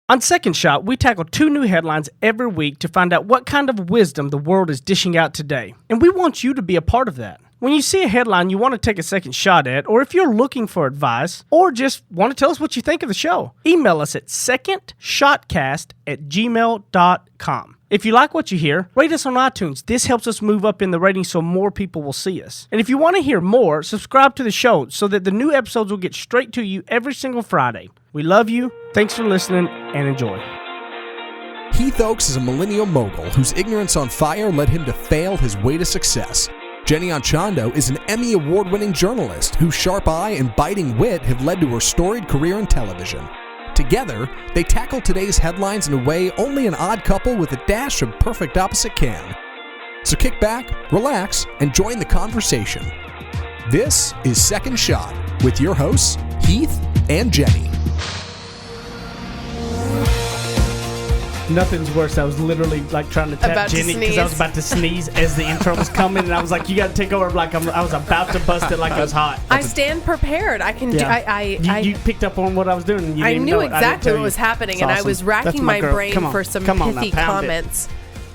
On Second Shot, we tackle 2 new headlines every week to find out what kind of wisdom the world is dishing out today. And we want you to be a part of that. When you see a headline you want to take a second shot at, or if you're looking for advice, or just want to tell us what you think of the show, email us at secondshotcast@gmail.com. If you like what you hear, rate us on iTunes. This helps us move up in the ratings so more people will see us. And if you want to hear more, subscribe to the show so that the new episodes will get straight to you every single Friday. We love you. Thanks for listening and enjoy. Heath Oaks is a millennial mogul whose ignorance on fire led him to fail his way to success. Jenny Anchondo is an Emmy award-winning journalist whose sharp eye and biting wit have led to her storied career in television. Together, they tackle today's headlines in a way only an odd couple with a dash of perfect opposite can. So kick back, relax, and join the conversation. This is Second Shot with your hosts, Heath and Jenny. Nothing's worse. I was literally like trying to tap About to Jenny because I was about to sneeze as the intro was coming, and I was like, "You got to take over." Like I was about to bust it like it was hot. I stand prepared. I can do. You picked up on what I was doing. I knew exactly what was happening, and I was racking my brain for some pithy comments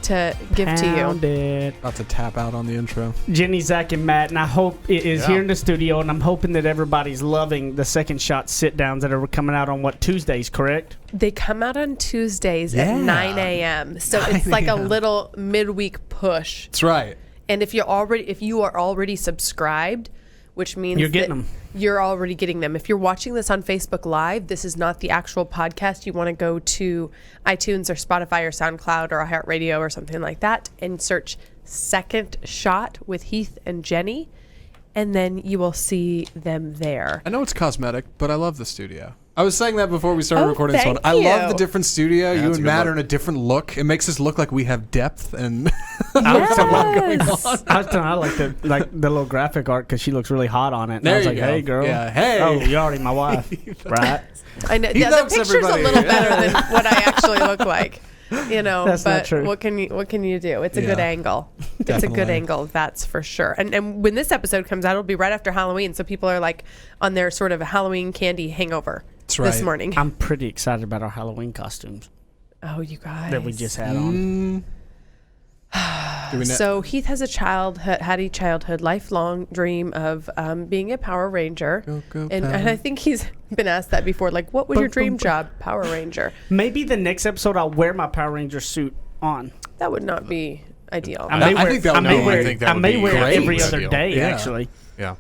to give to you. About to tap out on the intro. Jenny, Zach, and Matt, and I hope it is here in the studio, and I'm hoping that everybody's loving the Second Shot sit-downs that are coming out on Tuesdays, correct? They come out on Tuesdays at 9 a.m. So it's like a little midweek push. That's right. And if you are already subscribed, which means you're getting them. You're already getting them. If you're watching this on Facebook Live, this is not the actual podcast. You want to go to iTunes or Spotify or SoundCloud or iHeartRadio or something like that and search Second Shot with Heath and Jenny, and then you will see them there. I know it's cosmetic, but I love the studio. I was saying that before we started recording this one. Thank I you. love the different studio. Yeah, you it's and a good Matt look. are in a different look. It makes us look like we have depth and Yes. a lot going on. I was telling her I like the little graphic art because she looks really hot on it. And There I was you like, go. "Hey, girl." Yeah, hey. Oh, you're already my wife, right? I know. He Yeah, the looks picture's everybody. a little better than what I actually look like. You know, That's but not true. what can you do? It's a good Yeah. angle. It's a good Definitely. angle, that's for sure. And when this episode comes out, it'll be right after Halloween, so people are like on their sort of Halloween candy hangover That's this right. morning. I'm pretty excited about our Halloween costumes Oh, you guys. that we just had on. Do we So Heath has had a childhood lifelong dream of being a Power Ranger. Go, And Power. I think he's been asked that before, like, what was your dream job? Power Ranger. Maybe the next episode I'll wear my Power Ranger suit on. That would not be ideal. I may I wear, think that I would may be- wear, I think that I would may be wear it great. every other Ideal. day, Yeah. actually. Yeah.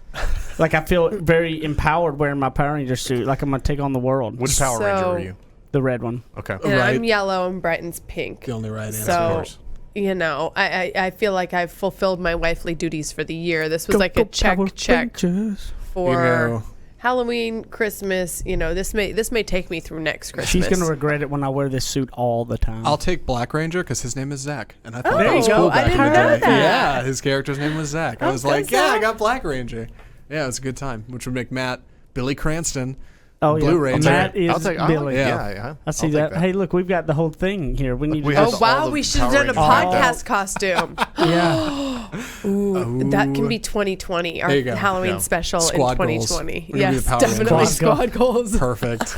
Like, I feel very empowered wearing my Power Ranger suit. Like, I'm going to take on the world. Which Power So- Ranger are you? The red one. Okay. And Right. I'm yellow and Brighton's pink. The only right answer. So, Of course. you know, I feel like I've fulfilled my wifely duties for the year. This was like a Power check Rangers. for You know. Halloween, Christmas. You know, this may take me through next Christmas. She's going to regret it when I wear this suit all the time. I'll take Black Ranger because his name is Zach, and I thought There that you was go. cool I back in didn't the know day. that. Yeah, his character's name was Zach. I was go like, yeah, I Zach. got Black Ranger. Yeah, it was a good time, which would make Matt Billy Cranston. oh, Blue Ranger. Matt is I'll take. Billy. Yeah. I see I'll that. take Hey, look, we've got the whole thing here. We need We to have Oh all wow, the we should have Power done a Rangers. podcast costume. Yeah. Ooh, that can be 2020. Our There you go. Halloween Yeah. special Squad in goals. 2020. We're gonna be Yes, the Power definitely Rangers. squad goals. Perfect.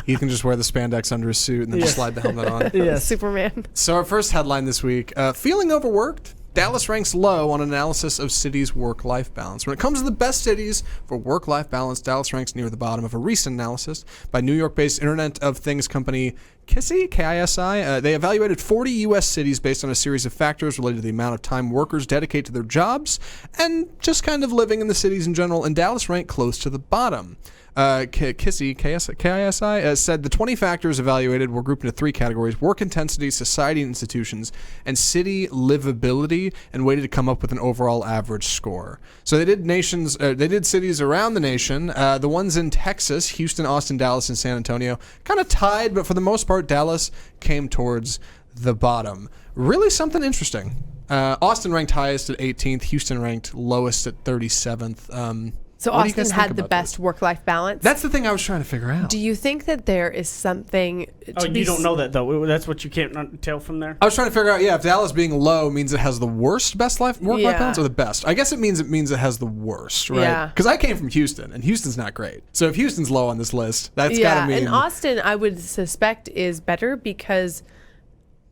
He can just wear the spandex under his suit and then just slide the helmet on. Yes. Superman. So our first headline this week, feeling overworked? Dallas ranks low on analysis of cities' work-life balance. When it comes to the best cities for work-life balance, Dallas ranks near the bottom of a recent analysis by New York-based Internet of Things company KISI, K-I-S-I. They evaluated 40 U.S. cities based on a series of factors related to the amount of time workers dedicate to their jobs and just kind of living in the cities in general, and Dallas ranked close to the bottom. KISI, K-I-S-I, said the 20 factors evaluated were grouped into 3 categories: work intensity, society and institutions, and city livability, and weighted to come up with an overall average score. So they did cities around the nation. The ones in Texas, Houston, Austin, Dallas, and San Antonio, kind of tied, but for the most part, Dallas came towards the bottom. Really something interesting. Austin ranked highest at 18th, Houston ranked lowest at 37th. So What do you Austin guys had think the about best work-life balance. That's the thing I was trying to figure out. Do you think that there is something? Oh, you don't know that though. That's what you can't tell from there. I was trying to figure out, if Dallas being low means it has the worst work-life Yeah. balance or the best. I guess it means it has the worst, right? Yeah. Because I came from Houston, and Houston's not great. So if Houston's low on this list, that's got to mean... and Austin, I would suspect, is better because,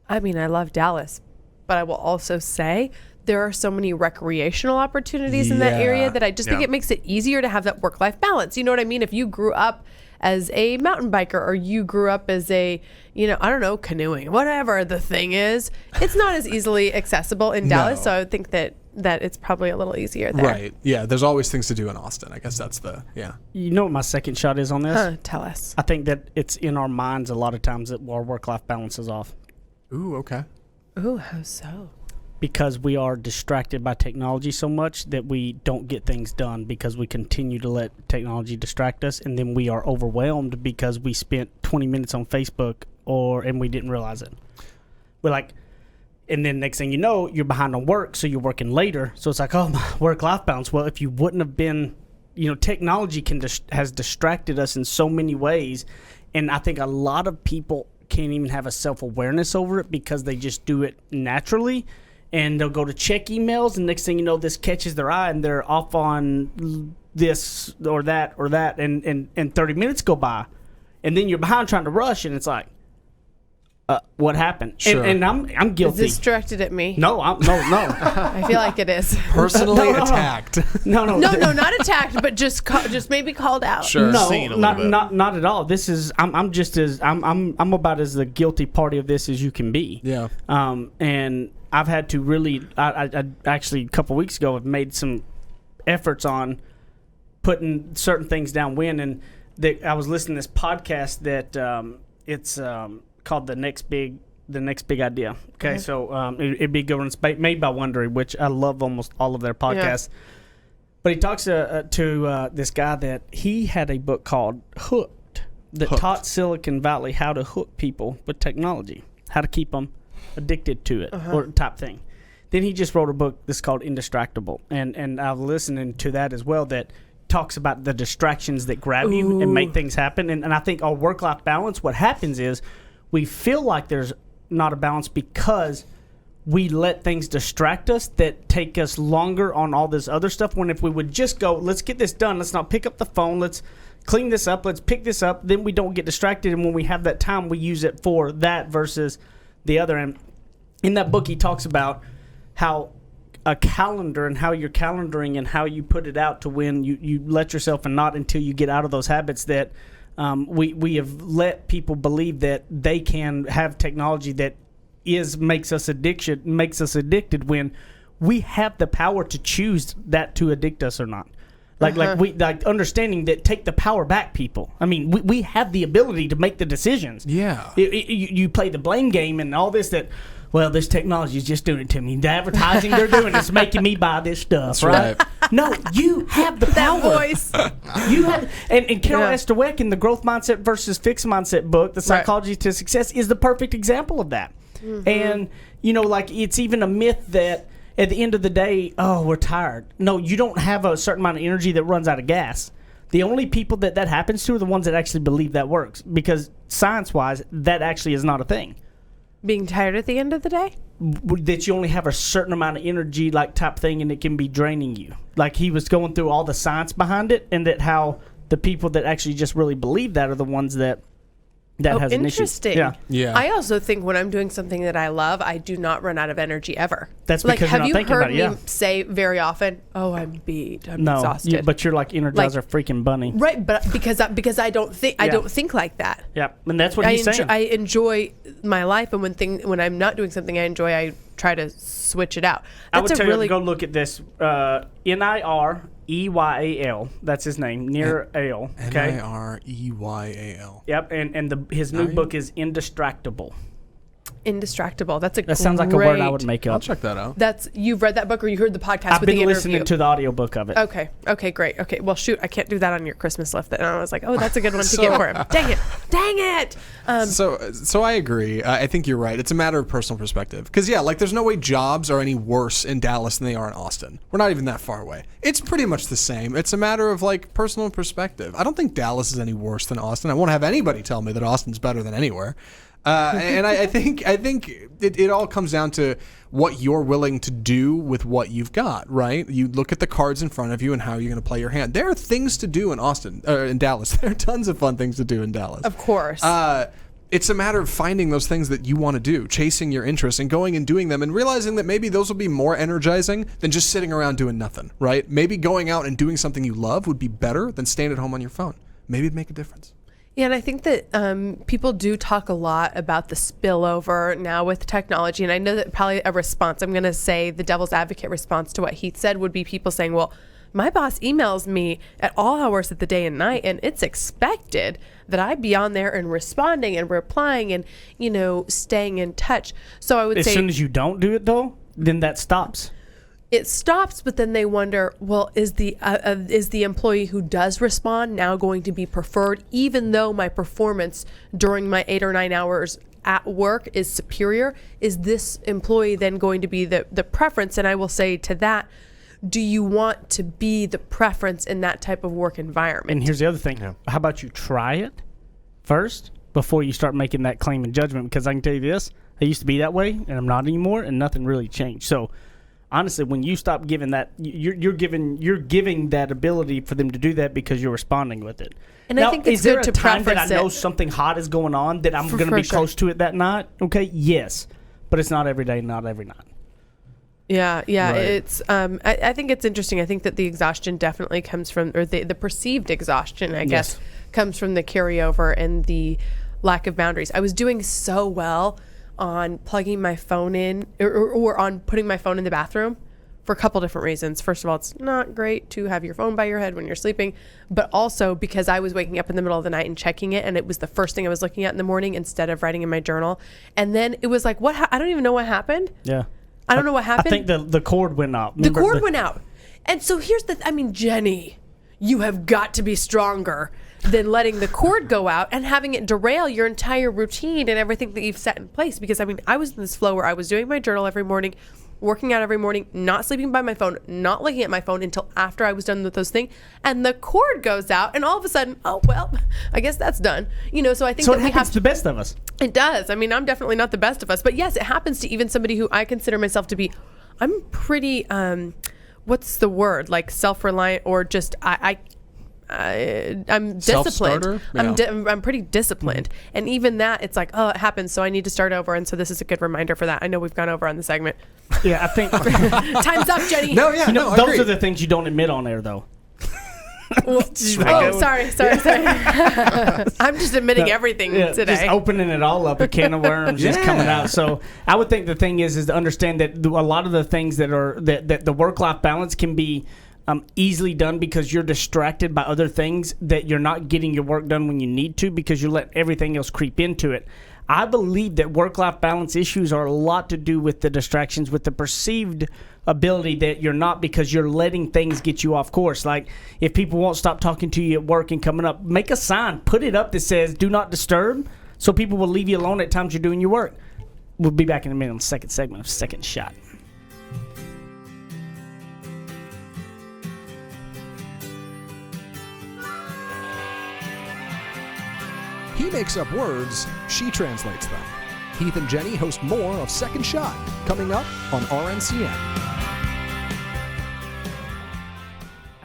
I mean, I love Dallas, but I will also say there are so many recreational opportunities in that Yeah. area that I just think it makes it easier to have that work-life balance. You know what I mean? If you grew up as a mountain biker or you grew up as a, I don't know, canoeing, whatever the thing is, it's not as easily accessible in Dallas. No. So I would think that it's probably a little easier there. Right. Yeah, there's always things to do in Austin. I guess that's You know what my second shot is on this? Huh, tell us. I think that it's in our minds a lot of times that our work-life balance is off Ooh, okay. Ooh, how so? because we are distracted by technology so much that we don't get things done because we continue to let technology distract us, and then we are overwhelmed because we spent 20 minutes on Facebook and we didn't realize it. We're like, and then next thing you know, you're behind on work, so you're working later. So it's like, oh, my work-life balance. Well, if you wouldn't have been, technology has distracted us in so many ways, and I think a lot of people can't even have a self-awareness over it because they just do it naturally, and they'll go to check emails, and next thing you know, this catches their eye, and they're off on this or that, and 30 minutes go by, and then you're behind trying to rush, and it's like, what happened? Sure. And I'm guilty. Is this directed at me? No. I feel like it is. Personally No. attacked. No. No, not attacked, but just maybe called out. Sure. No, Seen a little bit. not at all. This is I'm just as I'm about as the guilty party of this as you can be. Yeah. And I've had to really I actually a couple weeks ago have made some efforts on putting certain things down and I was listening to this podcast that it's called the next big idea. Okay, so it'd be good when it's made by Wondery, which I love almost all of their podcasts. But he talks to this guy that he had a book called Hooked that taught Silicon Valley how to hook people with technology, how to keep them addicted to it or type thing. Then he just wrote a book that's called Indistractable, and I was listening to that as well. That talks about the distractions that grab you and make things happen. And I think our work-life balance, what happens is we feel like there's not a balance because we let things distract us that take us longer on all this other stuff, when if we would just go, let's get this done, let's not pick up the phone, let's clean this up, let's pick this up, then we don't get distracted, and when we have that time, we use it for that versus the other. And in that book, he talks about how a calendar and how you're calendaring and how you put it out to when you let yourself, and not until you get out of those habits that we have let people believe that they can have technology that makes us addicted when we have the power to choose that to addict us or not. Like understanding that, take the power back, people. I mean, we have the ability to make the decisions. Yeah. You play the blame game and all this that, well, this technology is just doing it to me. The advertising they're doing is making me buy this stuff, That's right? right. No, you have the power. That voice. You have, and Carol Yeah. S. Dweck in the Growth Mindset versus Fixed Mindset book, The Psychology to Success, is the perfect example of that. And, it's even a myth that at the end of the day, oh, we're tired. No, you don't have a certain amount of energy that runs out of gas. The only people that happens to are the ones that actually believe that works, because science-wise, that actually is not a thing. Being tired at the end of the day? That you only have a certain amount of energy, like type thing, and it can be draining you. Like he was going through all the science behind it, and that how the people that actually just really believe that are the ones that has an issue. Interesting. Yeah. I also think when I'm doing something that I love, I do not run out of energy ever. That's because you're not thinking about it, have you heard me say very often, "Oh, I'm beat. I'm exhausted." But you're like Energizer freaking bunny. Right, but because I don't think I don't think like that. Yeah, and that's what he's saying. I enjoy my life, and when I'm not doing something I enjoy, I try to switch it out. I would tell you to go look at this. Nireyal. That's his name. Nireyal. Nireyal. Yep, and his new book is Indistractable. Indistractable. That's a That sounds like a word I would make I'll up. check that out. You've read that book, or you heard the podcast I've with the been interview? listening to the audiobook of it. Okay, great. Okay, well, shoot, I can't do that on your Christmas list. And I was like, oh, that's a good one to get for him. Dang it. So I agree. I think you're right. It's a matter of personal perspective. Because, yeah, like there's no way jobs are any worse in Dallas than they are in Austin. We're not even that far away. It's pretty much the same. It's a matter of like personal perspective. I don't think Dallas is any worse than Austin. I won't have anybody tell me that Austin's better than anywhere. And I think it all comes down to what you're willing to do with what you've got, right? You look at the cards in front of you and how you're going to play your hand. There are things to do in in Dallas. There are tons of fun things to do in Dallas. Of course. It's a matter of finding those things that you want to do, chasing your interests and going and doing them and realizing that maybe those will be more energizing than just sitting around doing nothing, right? Maybe going out and doing something you love would be better than staying at home on your phone. Maybe it'd make a difference. Yeah, and I think that people do talk a lot about the spillover now with technology. And I know that probably a response, I'm going to say the devil's advocate response to what Heath said would be people saying, well, my boss emails me at all hours of the day and night, and it's expected that I be on there and responding and replying and, staying in touch. So I would say, as soon as you don't do it, though, then that stops. It stops, but then they wonder, well, is the employee who does respond now going to be preferred, even though my performance during my 8 or 9 hours at work is superior? Is this employee then going to be the preference? And I will say to that, do you want to be the preference in that type of work environment? And here's the other thing. How about you try it first before you start making that claim and judgment? Because I can tell you this, I used to be that way, and I'm not anymore, and nothing really changed. So honestly, when you stop giving that, you're giving that ability for them to do that because you're responding with it. And now, I think it's is there good a to time that I preference know it. something hot is going on that I'm going to be close to it that night? Okay, yes, but it's not every day, not every night. Yeah, Right. it's. I think it's interesting. I think that the exhaustion definitely comes from, or the perceived exhaustion, I guess, comes from the carryover and the lack of boundaries. I was doing so well on plugging my phone in, or on putting my phone in the bathroom, for a couple different reasons. First of all, it's not great to have your phone by your head when you're sleeping, but also because I was waking up in the middle of the night and checking it, and it was the first thing I was looking at in the morning instead of writing in my journal. And then it was like, I don't even know what happened. Yeah. I don't know what happened. I think the cord went out. The cord went out. And so here's Jenny, you have got to be stronger than letting the cord go out and having it derail your entire routine and everything that you've set in place. Because I was in this flow where I was doing my journal every morning, working out every morning, not sleeping by my phone, not looking at my phone until after I was done with those things. And the cord goes out, and all of a sudden, oh, well, I guess that's done. So I think So that it we happens have to the best of us. It does. I'm definitely not the best of us, but yes, it happens to even somebody who I consider myself to be. I'm pretty, what's the word? Like self-reliant, or just I'm disciplined. Yeah. I'm pretty disciplined, and even that, it's like, oh, it happens, so I need to start over. And so this is a good reminder for that. I know we've gone over on the segment. Yeah, I think Time's up, Jenny. No, yeah, no, those agreed. are the things you don't admit on air, though. Well, sorry. I'm just admitting everything today. Just opening it all up, a can of worms just coming out. So I would think the thing is to understand that a lot of the things that the work-life balance can be easily done because you're distracted by other things, that you're not getting your work done when you need to because you let everything else creep into it. I believe that work-life balance issues are a lot to do with the distractions, with the perceived ability that you're not, because you're letting things get you off course. Like if people won't stop talking to you at work and coming up, make a sign, put it up that says do not disturb, so people will leave you alone at times you're doing your work. We'll be back in a minute on the second segment of Second Shot. He makes up words, she translates them. Heath and Jenny host more of Second Shot, coming up on RNCN.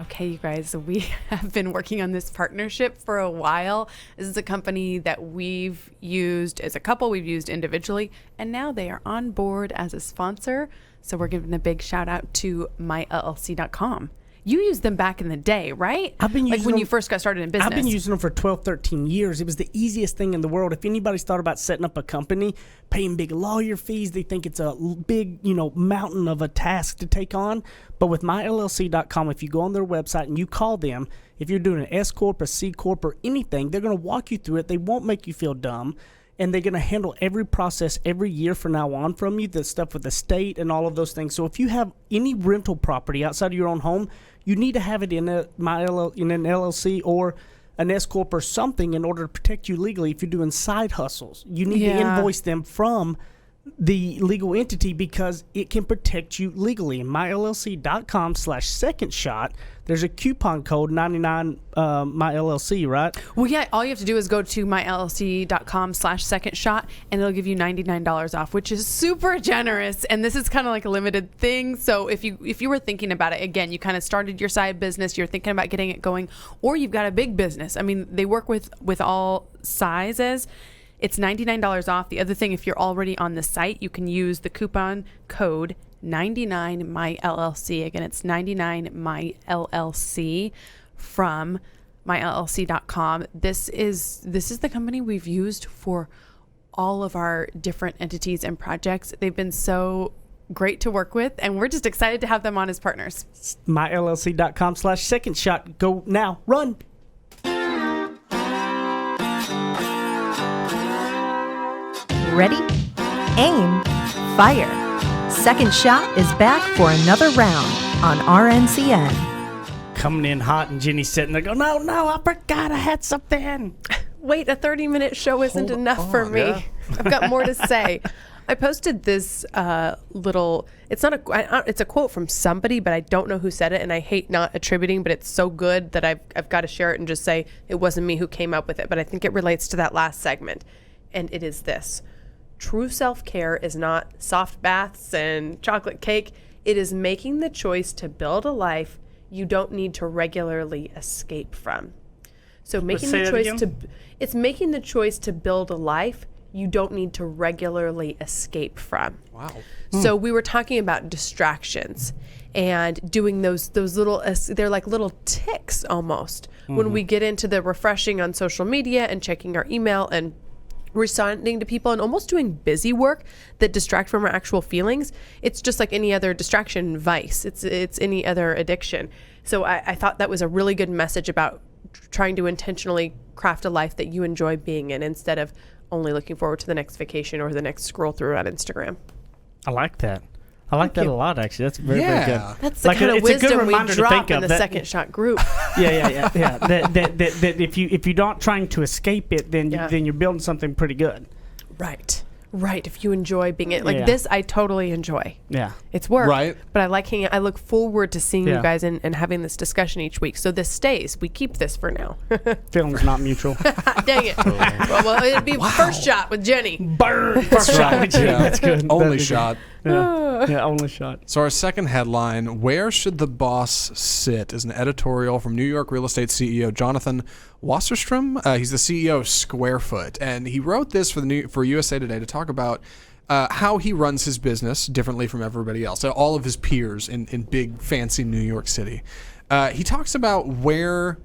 Okay, you guys, we have been working on this partnership for a while. This is a company that we've used as a couple, we've used individually, and now they are on board as a sponsor. So we're giving a big shout out to myllc.com. You used them back in the day, right? I've been using like when them, you first got started in business. I've been using them for 12, 13 years. It was the easiest thing in the world. If anybody's thought about setting up a company, paying big lawyer fees, they think it's a big, mountain of a task to take on. But with myllc.com, if you go on their website and you call them, if you're doing an S Corp, a C Corp, or anything, they're going to walk you through it. They won't make you feel dumb. and they're going to handle every process every year from now on from you, the stuff with the state and all of those things. So if you have any rental property outside of your own home, you need to have it in an LLC or an S Corp or something in order to protect you legally if you're doing side hustles. You need to invoice them from the legal entity because it can protect you legally. In myllc.com/secondshot, there's a coupon code 99 myllc, right? Well, yeah, all you have to do is go to myllc.com/secondshot and it'll give you $99 off, which is super generous. And this is kind of like a limited thing. So if you were thinking about it, again, you kind of started your side business, you're thinking about getting it going, or you've got a big business. I mean, they work with all sizes. It's $99 off. The other thing, if you're already on the site, you can use the coupon code 99myllc. Again, it's 99myllc from myllc.com. This is the company we've used for all of our different entities and projects. They've been so great to work with, and we're just excited to have them on as partners. myllc.com/secondshot. Go now. Run. Ready, aim, fire. Second Shot is back for another round on RNCN. Coming in hot, and Jenny's sitting there going, no, I forgot I had something. Wait, a 30-minute show isn't Hold enough for on, me. yeah. I've got more to say. I posted this little, it's a quote from somebody, but I don't know who said it, and I hate not attributing, but it's so good that I've got to share it and just say it wasn't me who came up with it, but I think it relates to that last segment. And it is this: true self-care is not soft baths and chocolate cake. It is making the choice to build a life you don't need to regularly escape from. So making the choice it's making the choice to build a life you don't need to regularly escape from. Wow. So we were talking about distractions and doing those little, they're like little ticks almost when we get into the refreshing on social media and checking our email and responding to people and almost doing busy work that distract from our actual feelings. It's just like any other distraction vice. It's any other addiction. So I thought that was a really good message about trying to intentionally craft a life that you enjoy being in instead of only looking forward to the next vacation or the next scroll through on Instagram. I like that. I like that a lot, actually. That's very, very good. That's the kind of it's a good wisdom we reminder to drop think in of the that- Second Shot group. Yeah. That if you're not trying to escape it, then then you're building something pretty good. Right. If you enjoy being it. Like Yeah. this, I totally enjoy. Yeah. It's work. Right. But I like hanging. I look forward to seeing Yeah. you guys and having this discussion each week. So this stays. We keep this for now. Feelings not mutual. Dang it. well, it'd be first shot with Jenny. Burn. First shot. Yeah. That's good. Only That's good. shot. Yeah, only shot. So our second headline, Where Should the Boss Sit?, is an editorial from New York real estate CEO Jonathan Wasserstrom. He's the CEO of Squarefoot, and he wrote this for USA Today to talk about how he runs his business differently from everybody else, all of his peers in big, fancy New York City. He talks about where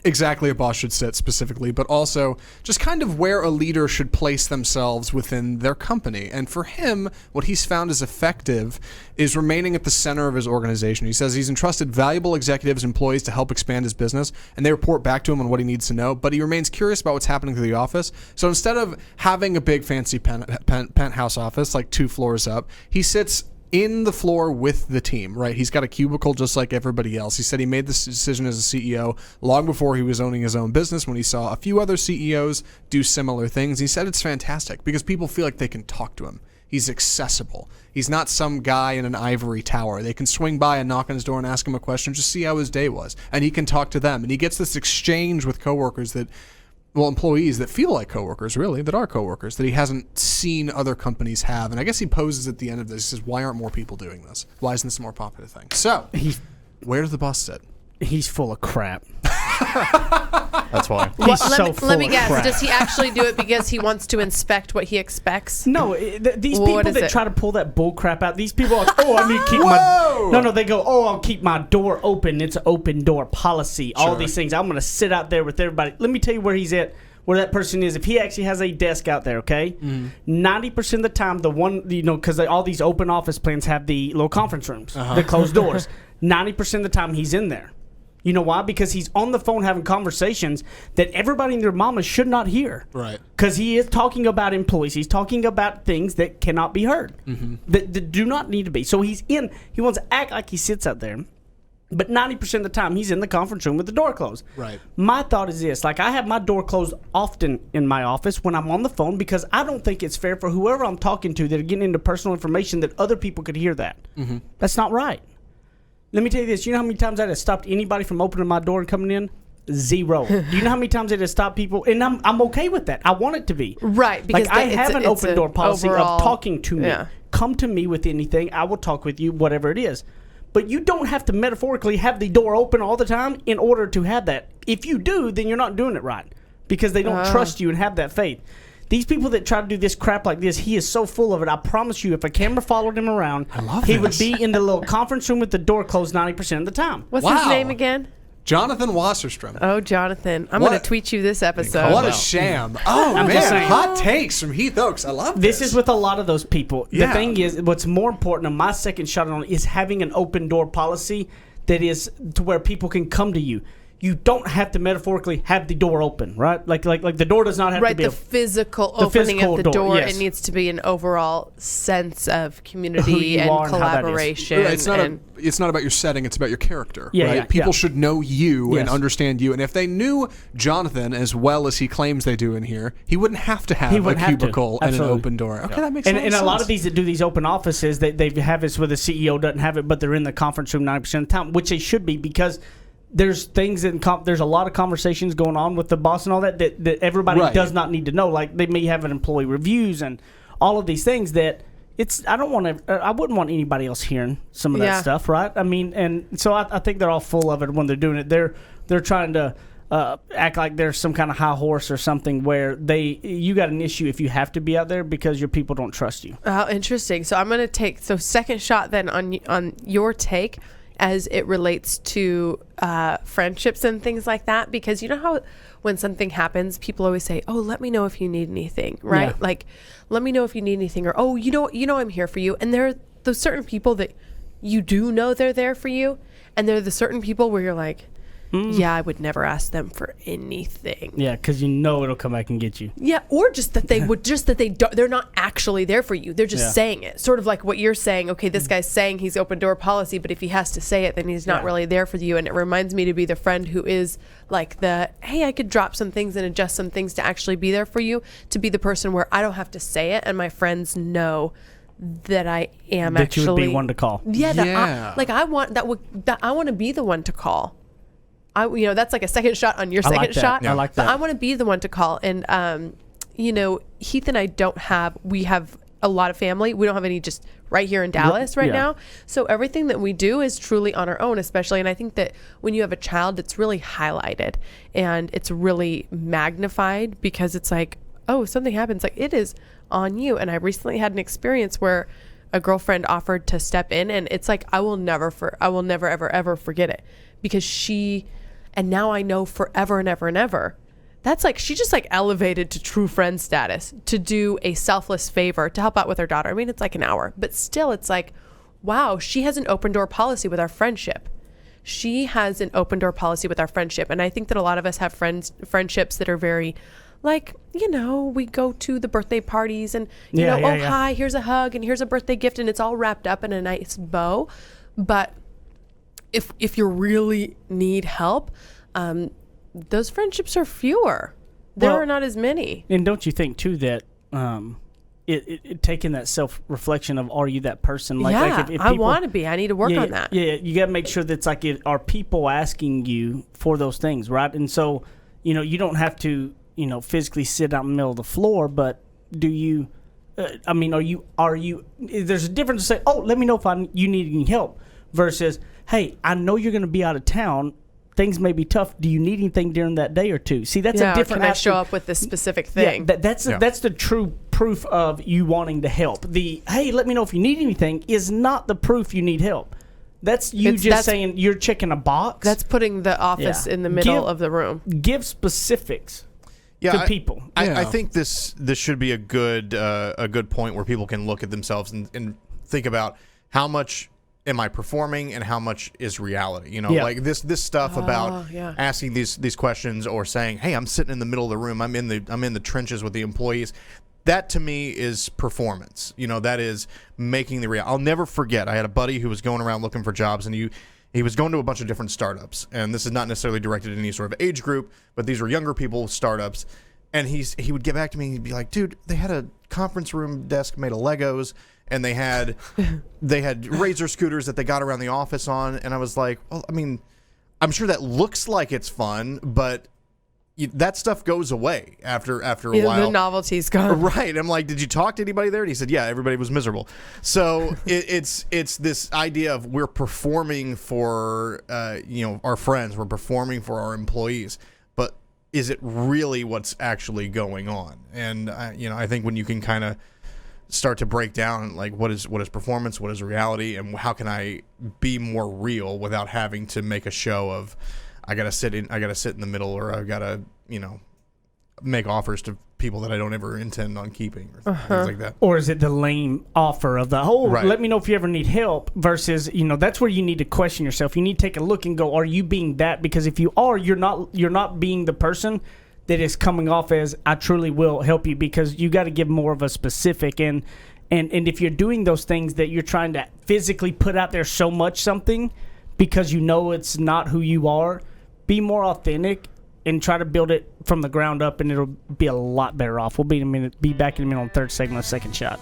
exactly a boss should sit specifically, but also just kind of where a leader should place themselves within their company. And for him, what he's found is effective is remaining at the center of his organization. He says he's entrusted valuable executives and employees to help expand his business, and they report back to him on what he needs to know, but he remains curious about what's happening to the office. So instead of having a big fancy penthouse office like 2 floors up, he sits in the floor with the team, right? He's got a cubicle just like everybody else. He said he made this decision as a CEO long before he was owning his own business, when he saw a few other CEOs do similar things. He said it's fantastic because people feel like they can talk to him. He's accessible. He's not some guy in an ivory tower. They can swing by and knock on his door and ask him a question, just see how his day was. And he can talk to them. And he gets this exchange with coworkers employees that feel like coworkers, really, that are coworkers, that he hasn't seen other companies have. And I guess he poses at the end of this, he says, why aren't more people doing this? Why isn't this a more popular thing? So, where does the boss sit? He's full of crap. That's why. He's so full Let me of guess. crap. Does he actually do it because he wants to inspect what he expects? No, these What people is that it? try to pull that bull crap out, these people are like, oh, I need to keep Whoa! my... No, they go, oh, I'll keep my door open. It's an open door policy. All Sure. these things. I'm going to sit out there with everybody. Let me tell you where he's at, where that person is. If he actually has a desk out there, okay? 90% of the time, the one, because all these open office plans have the little conference rooms, the closed doors. 90% of the time, he's in there. You know why? Because he's on the phone having conversations that everybody and their mama should not hear. Right. Because he is talking about employees. He's talking about things that cannot be heard, that do not need to be. So he wants to act like he sits out there, but 90% of the time he's in the conference room with the door closed. Right. My thought is this. Like, I have my door closed often in my office when I'm on the phone because I don't think it's fair for whoever I'm talking to that are getting into personal information that other people could hear that. That's not right. Let me tell you this. You know how many times that has stopped anybody from opening my door and coming in? Zero. Do you know how many times it has stopped people? And I'm okay with that. I want it to be. Right. Because like, I have an open door policy overall, of talking to me. Yeah. Come to me with anything. I will talk with you, whatever it is. But you don't have to metaphorically have the door open all the time in order to have that. If you do, then you're not doing it right because they don't trust you and have that faith. These people that try to do this crap like this, he is so full of it. I promise you, if a camera followed him around, he would be in the little conference room with the door closed 90% of the time. What's his Wow. name again? Jonathan Wasserstrom. Oh, Jonathan. I'm What? going to tweet you this episode. What a sham. Oh, I'm just man. saying. Hot takes from Heath Oaks. I love this. This is with a lot of those people. Yeah. The thing is, what's more important, and my second shot on it, is having an open door policy that is to where people can come to you. You don't have to metaphorically have the door open, right? Like the door does not have to Right, be the physical opening physical of the door. yes. It needs to be an overall sense of Who community you and are and how that is. collaboration. Right, it's not and it's not about your setting, it's about your character. Yeah, right? yeah, People yeah. should know you and Yes. understand you. And if they knew Jonathan as well as he claims they do in here, he wouldn't have to have He a wouldn't have to. cubicle and an Absolutely. open door. Okay, that makes and sense. a lot of these that do these open offices, they have this where the CEO doesn't have it, but they're in the conference room 90% of the time, which they should be because there's things there's a lot of conversations going on with the boss and all that everybody Right. does not need to know. Like they may have an employee reviews and all of these things that I wouldn't want anybody else hearing some of that Yeah. stuff, right? I mean, and so I think they're all full of it when they're doing it. They're trying to act like there's some kind of high horse or something where you got an issue if you have to be out there because your people don't trust you. Oh, interesting. So I'm going to take second shot then on your take as it relates to friendships and things like that, because you know how when something happens, people always say, "Oh, let me know if you need anything," right? Yeah. Like, let me know if you need anything, or "Oh, you know, I'm here for you." And there are those certain people that you do know they're there for you, and there are the certain people where you're like, "Yeah, I would never ask them for anything." Yeah, because you know it'll come back and get you. Yeah, or just that they're not actually there for you. They're just Yeah. saying it. Sort of like what you're saying. Okay, this guy's saying he's open door policy, but if he has to say it, then he's not Yeah. really there for you. And it reminds me to be the friend who is like hey, I could drop some things and adjust some things to actually be there for you, to be the person where I don't have to say it and my friends know that I am That actually you would be one to call. Yeah, Yeah. I want I want to be the one to call. That's like a second shot on your I like second that. shot. Yeah. I like But that. I want to be the one to call. And, Heath and I we have a lot of family. We don't have any just right here in Dallas right yeah. now. So everything that we do is truly on our own, especially. And I think that when you have a child, it's really highlighted and it's really magnified because it's like, oh, if something happens, like it is on you. And I recently had an experience where a girlfriend offered to step in, and it's like I will never ever forget it, because and now I know forever and ever and ever. That's like she just like elevated to true friend status to do a selfless favor to help out with her daughter. I mean, it's like an hour, but still it's like, wow, she has an open door policy with our friendship. She has an open door policy with our friendship. And I think that a lot of us have friendships that are very like, we go to the birthday parties and, hi, here's a hug and here's a birthday gift, and it's all wrapped up in a nice bow. But if you really need help, those friendships are fewer. There Well, are not as many. And don't you think too that it taking that self-reflection of are you that person? If I people- want to be. I need to work on that. Yeah, you got to make sure that it's like, are people asking you for those things, right? And so, you don't have to, physically sit out in the middle of the floor, but do you, are you, there's a difference to say, oh, let me know if you need any help versus, hey, I know you're going to be out of town. Things may be tough. Do you need anything during that day or two? See, that's a different Can I show aspect. up with this specific thing? Yeah, that's the true proof of you wanting to help. The hey, let me know if you need anything is not the proof you need help. That's saying you're checking a box. That's putting the office Yeah. in the middle Give- of the room. Give specifics to people. I think this should be a good point where people can look at themselves and think about how much am I performing and how much is reality? You know, Yeah. like this stuff about yeah. asking these questions or saying, "Hey, I'm sitting in the middle of the room. I'm in the trenches with the employees." That to me is performance. You know, that is making the real. I'll never forget. I had a buddy who was going around looking for jobs, and he was going to a bunch of different startups. And this is not necessarily directed at any sort of age group, but these were younger people, startups. And he would get back to me and he'd be like, "Dude, they had a conference room desk made of Legos, and they had Razor scooters that they got around the office on." And I was like, "Well, I mean, I'm sure that looks like it's fun, but that stuff goes away after a while." The novelty's gone. Right. I'm like, "Did you talk to anybody there?" And he said, "Yeah, everybody was miserable." So it's this idea of we're performing for our friends, we're performing for our employees, but is it really what's actually going on? And I think when you can kind of start to break down like what is performance, what is reality, and how can I be more real without having to make a show of I gotta sit in the middle, or I gotta make offers to people that I don't ever intend on keeping, or things like that. Or is it the lame offer of the Right. let me know if you ever need help, versus, that's where you need to question yourself. You need to take a look and go, are you being that? Because if you are, you're not being the person that is coming off as I truly will help you, because you got to give more of a specific, and if you're doing those things that you're trying to physically put out there so much something because it's not who you are, be more authentic and try to build it from the ground up, and it'll be a lot better off. We'll be back in a minute on the third segment of Second Shot.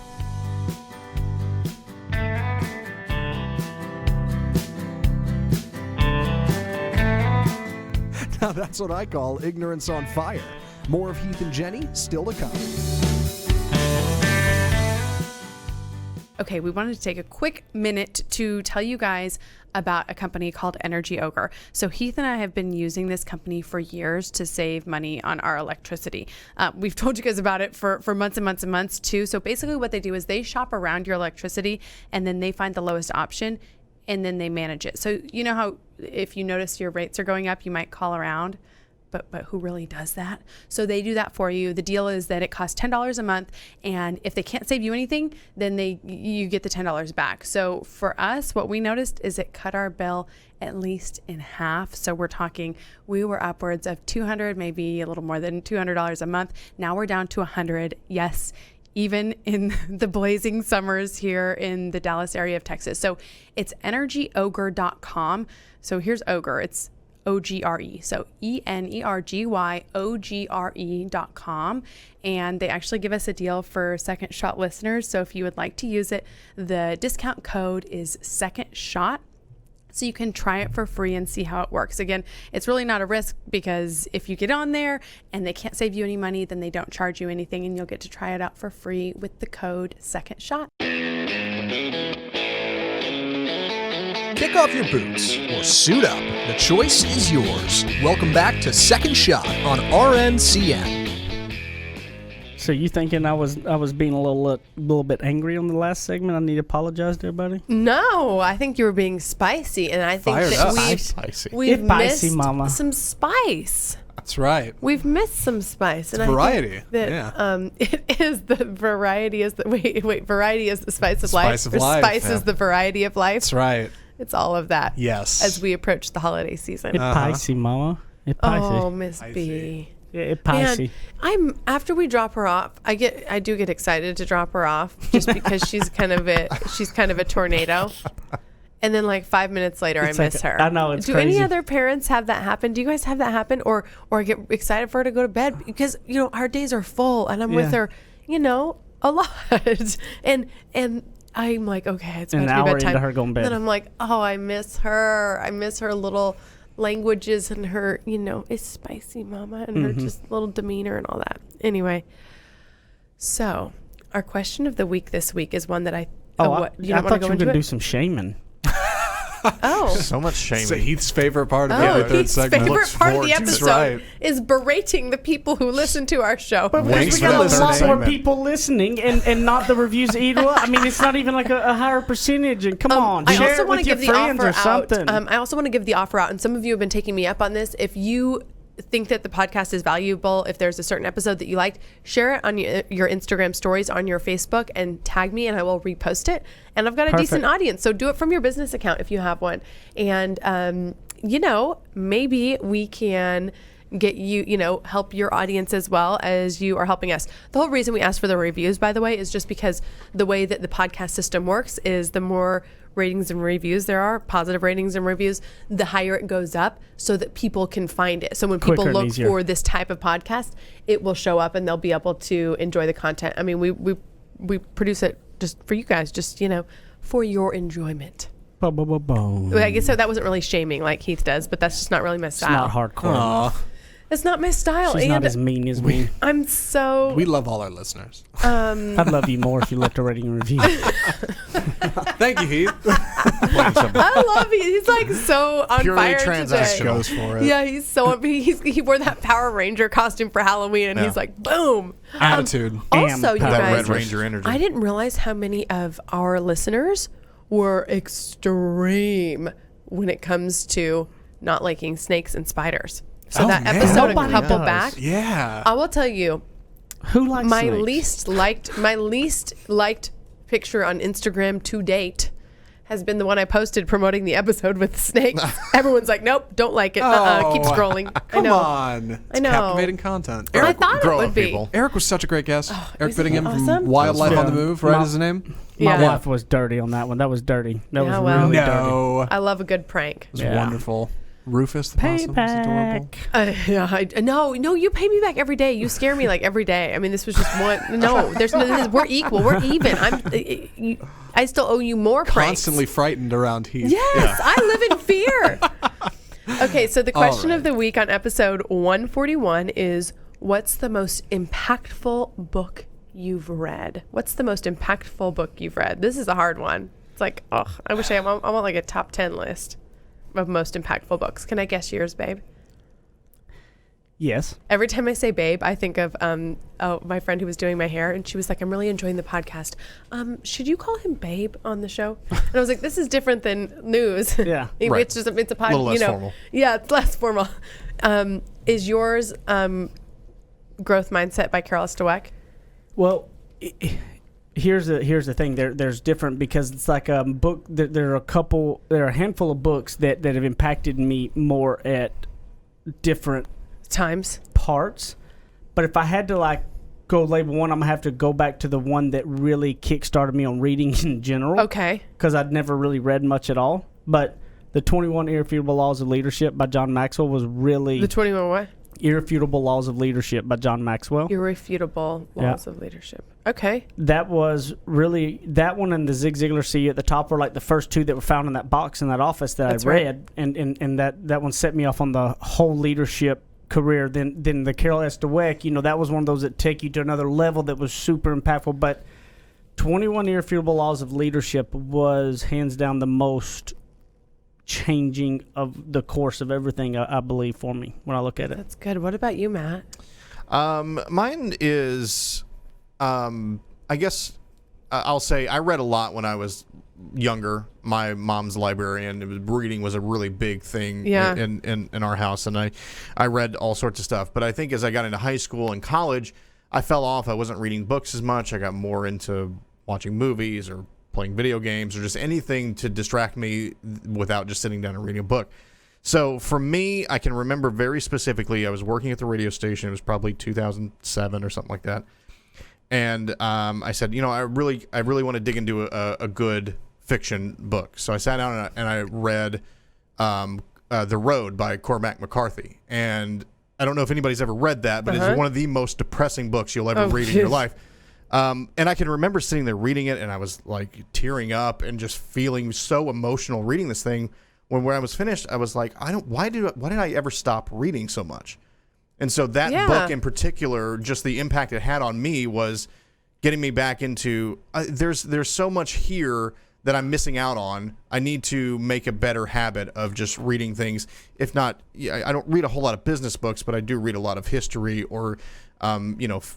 Now that's what I call ignorance on fire. More of Heath and Jenny still to come. Okay, we wanted to take a quick minute to tell you guys about a company called Energy Ogre. So Heath and I have been using this company for years to save money on our electricity. We've told you guys about it for months and months and months too. So basically what they do is they shop around your electricity, and then they find the lowest option, and then they manage it. So you know how if you notice your rates are going up, you might call around, but who really does that? So they do that for you. The deal is that it costs $10 a month, and if they can't save you anything, then you get the $10 back. So for us, what we noticed is it cut our bill at least in half. So we're talking, we were upwards of $200, maybe a little more than $200 a month. Now we're down to $100. Yes, even in the blazing summers here in the Dallas area of Texas. So it's energyogre.com. So here's Ogre. It's OGRE. So ENERGYOGRE.com. And they actually give us a deal for Second Shot listeners. So if you would like to use it, the discount code is Second Shot. So you can try it for free and see how it works. Again, it's really not a risk, because if you get on there and they can't save you any money, then they don't charge you anything, and you'll get to try it out for free with the code Second Shot. Kick off your boots or suit up. The choice is yours. Welcome back to Second Shot on RNCN. So you thinking I was being a little bit angry on the last segment? I need to apologize to everybody. No, I think you were being spicy, and I think Fired that up. Spicy. we've It's spicy, missed mama. some spice. That's right. We've missed some spice, and variety. I think that Yeah. it is the variety is the variety is the spice of Spice life. of life, Spice yeah. is the variety of life. That's right. It's all of that. Yes. As we approach the holiday season. It picey, mama. It picey. Oh, Miss B. Yeah, it Man, picey. after we drop her off, I do get excited to drop her off, just because she's kind of a tornado. And then like 5 minutes later, It's I like miss her. I know, it's Do crazy. any other parents have that happen? Do you guys have that happen, or get excited for her to go to bed, because our days are full and I'm with Yeah. her, a lot, and I'm like, okay, it's An about to hour be into bedtime. her going to bed. Then I'm like, oh, I miss her. I miss her little languages and her, it's spicy, mama, and her just little demeanor and all that. Anyway, so our question of the week this week is one that I. I You don't want to thought go you were into going to it? do some shaming. Oh. So much shame. So Heath's favorite part of the Oh, third Heath's segment. favorite Looks part of forward the to it. That's episode right. is berating the people who listen to our show. Thanks We for got a lot listening. more people listening, and not the reviews either. I mean, it's not even like a higher percentage. And come on, I share also it want with to your give the friends offer or something. out. I also want to give the offer out, and some of you have been taking me up on this. If you think that the podcast is valuable, if there's a certain episode that you liked, share it on your Instagram stories, on your Facebook, and tag me, and I will repost it. And I've got a decent audience, so do it from your business account if you have one. And maybe we can get you, help your audience as well as you are helping us. The whole reason we ask for the reviews, by the way, is just because the way that the podcast system works is the more ratings and reviews there are, positive ratings and reviews, the higher it goes up so that people can find it. So when people look for this type of podcast, it will show up and they'll be able to enjoy the content. I mean, we produce it just for you guys, just, for your enjoyment. I guess so. That wasn't really shaming like Heath does, but that's just not really my style. It's not hardcore. It's not my style. She's not as mean as me. I'm so... We love all our listeners. I'd love you more if you left a rating and review. Thank you, Heath. I love it. He's like so on Purely fire transactional. today. Goes for it. Yeah, he's so... He wore that Power Ranger costume for Halloween, and he's like, boom. Attitude. Also, you That guys... Red Ranger energy. I didn't realize how many of our listeners were extreme when it comes to not liking snakes and spiders. So that man. episode a Nobody couple does. back, Yeah. I will tell you, Who likes my snakes? least liked picture on Instagram to date has been the one I posted promoting the episode with the snake. Everyone's like, nope, don't like it. Keep scrolling. Come I know. on. It's I know. captivating content. I Eric, thought it grow would up, be. people. Eric was such a great guest. Eric was he Bittingham awesome? from Wildlife on the Yeah. Move, right? My- Is his name? My Yeah. wife was dirty on that one. That was dirty. That Yeah, was well. really dirty. No. I love a good prank. It was Yeah. wonderful. Rufus the possum was adorable. Yeah, no, you pay me back every day. You scare me like every day. I mean, this was just one. No, we're equal. We're even. I still owe you more pranks. Constantly frightened around Heath. Yes, I live in fear. Okay, so the question right. of the week on episode 141 is, what's the most impactful book you've read? What's the most impactful book you've read? This is a hard one. It's like, I wish I want like a top 10 list of most impactful books. Can I guess yours, babe? Yes. Every time I say babe, I think of my friend who was doing my hair, and she was like, I'm really enjoying the podcast. Should you call him babe on the show? And I was like, this is different than news. Yeah. Right. It's a podcast. A little less formal. Yeah, it's less formal. Is yours Growth Mindset by Carol S. Dweck? Well, here's the thing. There's different, because it's like a book. There are a handful of books that have impacted me more at different Times. parts. But if I had to go label one, I'm gonna have to go back to the one that really kickstarted me on reading in general. Okay. Because I'd never really read much at all. But the 21 Irrefutable Laws of Leadership by John Maxwell was really The 21 what? Irrefutable Laws of Leadership by John Maxwell. Irrefutable Laws of Leadership. Okay. That was really, that one and the Zig Ziglar See You at the Top were like the first two that were found in that box in that office that That's I right. read, and that one set me off on the whole leadership career. Then the Carol S. Dweck, that was one of those that take you to another level that was super impactful. But 21 Irrefutable Laws of Leadership was hands down the most changing of the course of everything, I believe, for me when I look at it. That's good. What about you, Matt? Mine is, I guess I'll say I read a lot when I was younger. My mom's librarian. Reading was a really big thing in our house, and I read all sorts of stuff. But I think as I got into high school and college, I fell off. I wasn't reading books as much. I got more into watching movies or playing video games or just anything to distract me without just sitting down and reading a book. So for me, I can remember very specifically, I was working at the radio station. It was probably 2007 or something like that. And I said, I really want to dig into a good fiction book. So I sat down and I read The Road by Cormac McCarthy. And I don't know if anybody's ever read that, but it's one of the most depressing books you'll ever read in your life. And I can remember sitting there reading it, and I was like tearing up and just feeling so emotional reading this thing. When I was finished, I was like, why did I ever stop reading so much? And so that book in particular, just the impact it had on me was getting me back into there's so much here that I'm missing out on. I need to make a better habit of just reading things. If not, I don't read a whole lot of business books, but I do read a lot of history or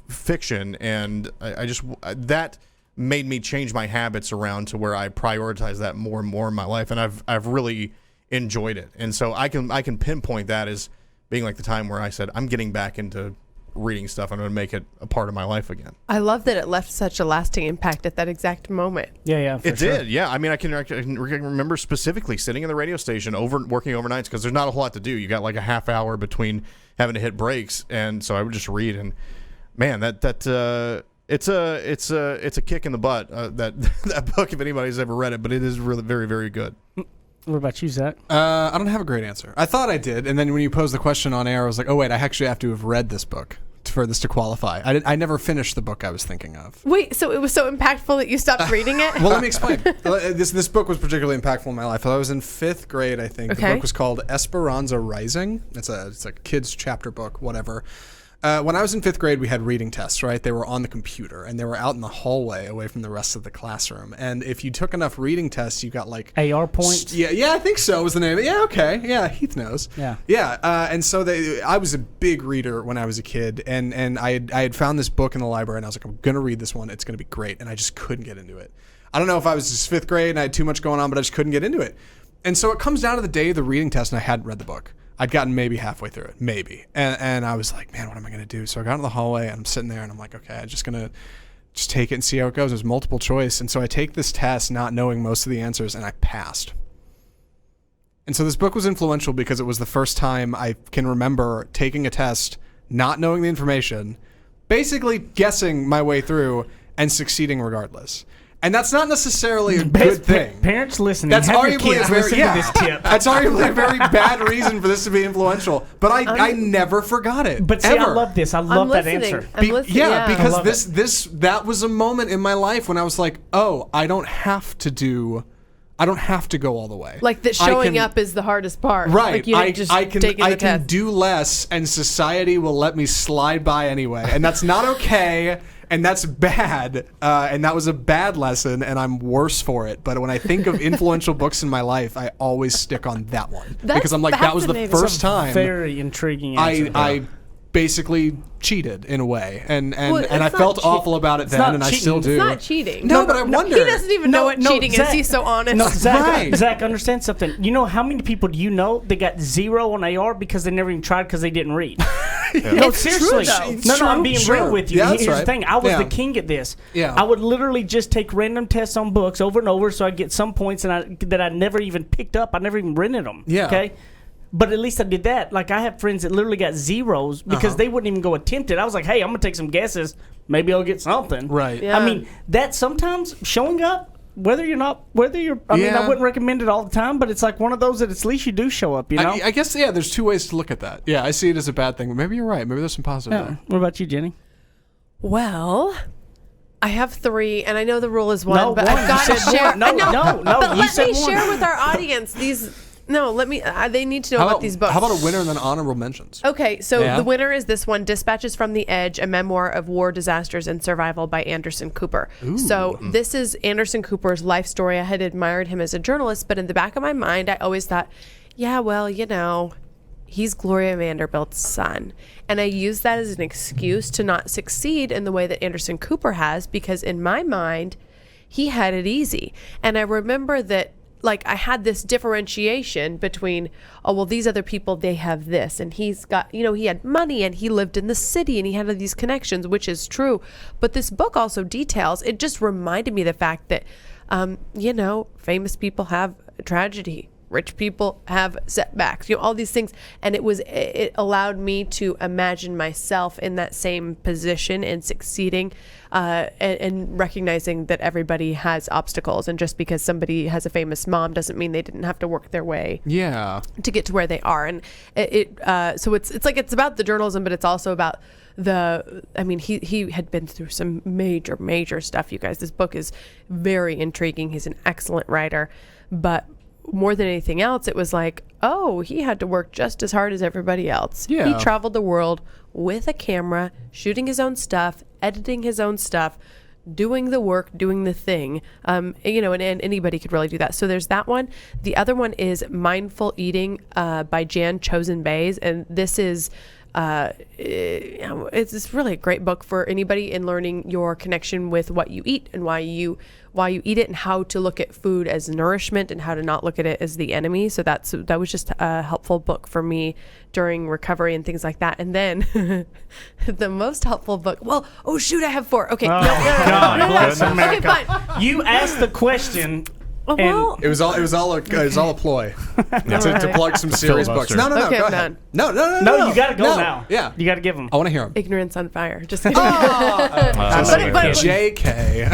fiction, and I just that made me change my habits around to where I prioritize that more and more in my life, and I've really enjoyed it. And so I can pinpoint that as being like the time where I said, I'm getting back into reading stuff. I'm going to make it a part of my life again. I love that it left such a lasting impact at that exact moment. Yeah, for It sure. did, yeah. I mean, I can remember specifically sitting in the radio station working overnights because there's not a whole lot to do. You got like a half hour between having to hit breaks, and so I would just read. And man, it's a kick in the butt. That book, if anybody's ever read it, but it is really very, very good. What about you, Zach? I don't have a great answer. I thought I did, and then when you posed the question on air, I was like, oh wait, I actually have to have read this book for this to qualify. I never finished the book I was thinking of. Wait, so it was so impactful that you stopped reading it? Well, let me explain. This book was particularly impactful in my life. I was in 5th grade, I think. Okay. The book was called Esperanza Rising. It's a kid's chapter book, whatever. When I was in 5th grade, we had reading tests, right? They were on the computer, and they were out in the hallway away from the rest of the classroom. And if you took enough reading tests, you got like... AR points? Yeah, I think so was the name. Yeah, okay. Yeah, Heath knows. Yeah. Yeah, and so I was a big reader when I was a kid, and I had found this book in the library, and I was like, I'm going to read this one. It's going to be great. And I just couldn't get into it. I don't know if I was just 5th grade and I had too much going on, but I just couldn't get into it. And so it comes down to the day of the reading test, and I hadn't read the book. I'd gotten maybe halfway through it, maybe. And I was like, man, what am I going to do? So I got into the hallway, and I'm sitting there, and I'm like, okay, I'm just going to just take it and see how it goes. There's multiple choice. And so I take this test not knowing most of the answers, and I passed. And so this book was influential because it was the first time I can remember taking a test, not knowing the information, basically guessing my way through, and succeeding regardless. And that's not necessarily a good thing. Parents listening, That's have your arguably kids a very listen to this tip. That's arguably a very bad reason for this to be influential. But I never forgot it. But see, ever. I love this. I love that answer. I'm listening. Yeah, Because that was a moment in my life when I was like, oh, I don't have to go all the way. Like that showing up is the hardest part. Right. Like you I taking the can test. do less, and society will let me slide by anyway. And that's not okay, and that's bad. And that was a bad lesson, and I'm worse for it. But when I think of influential books in my life, I always stick on that one. Because I'm like, that was the fascinating. first time Very intriguing answer. I basically cheated in a way. And Well, I it's felt not awful about it then, not and I cheating. still do. It's not cheating. No, but I wonder. He doesn't even know what cheating is. Zach- He's so honest. No, Zach, Right. Zach, understand something. You know how many people do you know that got 0 on AR because they never even tried because they didn't read? No, It's seriously. true, though. It's No, I'm true. being Sure. real with you. Yeah, that's Here's right. the thing. I was Yeah. the king at this. Yeah. I would literally just take random tests on books over and over so I'd get some points that I never even picked up. I never even rented them. Yeah. Okay? But at least I did that. Like, I have friends that literally got 0s because they wouldn't even go attempt it. I was like, hey, I'm going to take some guesses. Maybe I'll get something. Right. Yeah. I mean, that sometimes showing up, I mean, I wouldn't recommend it all the time, but it's like one of those that at least you do show up, you know? I guess, yeah, there's two ways to look at that. Yeah, I see it as a bad thing, but maybe you're right. Maybe there's some positive Yeah. there. What about you, Jenny? Well, I have 3, and I know the rule is 1, No, but one. I've You got to said share. one. No, I know, no, but you let said me one. share with our audience these. No, let me. They need to know How about these books. How about a winner and then honorable mentions? Okay, so Yeah. the winner is this one, Dispatches from the Edge, a memoir of war, disasters, and survival by Anderson Cooper. So this is Anderson Cooper's life story. I had admired him as a journalist, but in the back of my mind, I always thought, yeah, well, you know, he's Gloria Vanderbilt's son. And I use that as an excuse to not succeed in the way that Anderson Cooper has, because in my mind, he had it easy. And I remember that, like, I had this differentiation between, oh, well, these other people, they have this, and he's got, you know, he had money and he lived in the city and he had these connections, which is true. But this book also details, it just reminded me of the fact that, you know, famous people have tragedy. Rich people have setbacks, you know, all these things. And it allowed me to imagine myself in that same position and succeeding, and recognizing that everybody has obstacles. And just because somebody has a famous mom doesn't mean they didn't have to work their way Yeah. to get to where they are. And so it's like, it's about the journalism, but it's also about he had been through some major stuff, you guys. This book is very intriguing. He's an excellent writer, but more than anything else, it was like, oh, he had to work just as hard as everybody else. Yeah. He traveled the world with a camera, shooting his own stuff, editing his own stuff, doing the work, doing the thing. You know, and anybody could really do that. So there's that one. The other one is Mindful Eating by Jan Chozen Bays. And this is It's really a great book for anybody in learning your connection with what you eat and why you eat it, and how to look at food as nourishment and how to not look at it as the enemy. So that was just a helpful book for me during recovery and things like that. And then the most helpful book. Well, oh shoot, I have 4. Okay, God bless Okay, America. fine. You asked the question. Well, It was all a ploy to plug some serious books. Filibuster. No, Okay, go I'm ahead. done. No, you got to go No. now. Yeah, You got to give them. I want to hear them. Ignorance on fire. Just kidding. But- J.K.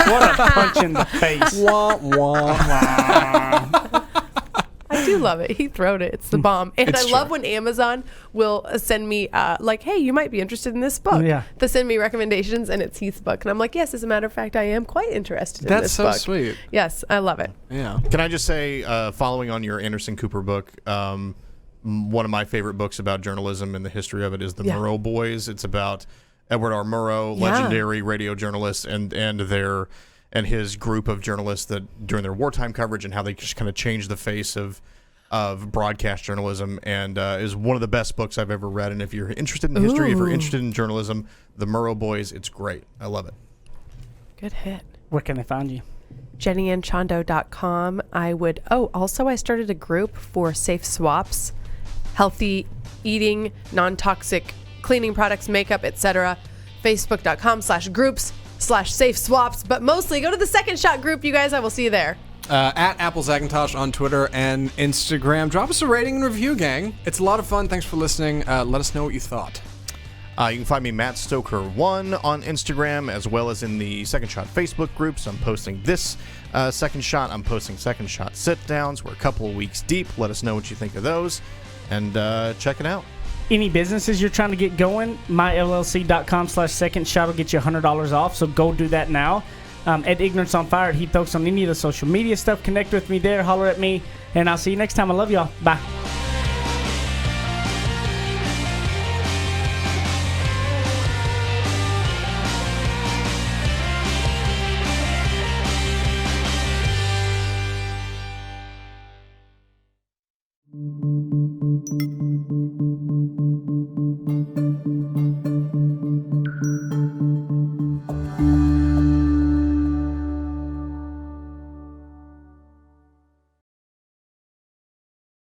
What a punch in the face. Wah, wah. I do love it. He throwed it. It's the bomb. And It's I love true. when Amazon will send me like, hey, you might be interested in this book. Yeah. They send me recommendations, and it's Heath's book. And I'm like, yes, as a matter of fact, I am quite interested in That's this so book. sweet. Yes, I love it. Yeah. Can I just say, following on your Anderson Cooper book, one of my favorite books about journalism and the history of it is The Yeah. Murrow Boys. It's about Edward R. Murrow, Yeah. legendary radio journalist, and his group of journalists that during their wartime coverage, and how they just kind of changed the face of broadcast journalism, and is one of the best books I've ever read. And if you're interested in history, if you're interested in journalism, The Murrow Boys, it's great. I love it. Good hit. Where can they find you? JennyAndChondo.com. I started a group for safe swaps, healthy eating, non-toxic cleaning products, makeup, etc. Facebook.com/groups/safe swaps. But mostly go to the Second Shot group, you guys. I will see you there. At Apple Zagintosh on Twitter and Instagram. Drop us a rating and review, gang. It's a lot of fun. Thanks for listening. Let us know what you thought. You can find me, Matt Stoker1, on Instagram, as well as in the Second Shot Facebook groups. I'm posting this Second Shot. I'm posting Second Shot sit-downs. We're a couple of weeks deep. Let us know what you think of those, and check it out. Any businesses you're trying to get going, myllc.com/second shot will get you $100 off, so go do that now. At Ignorance on Fire, at Heath Oaks on any of the social media stuff. Connect with me there, holler at me, and I'll see you next time. I love y'all. Bye.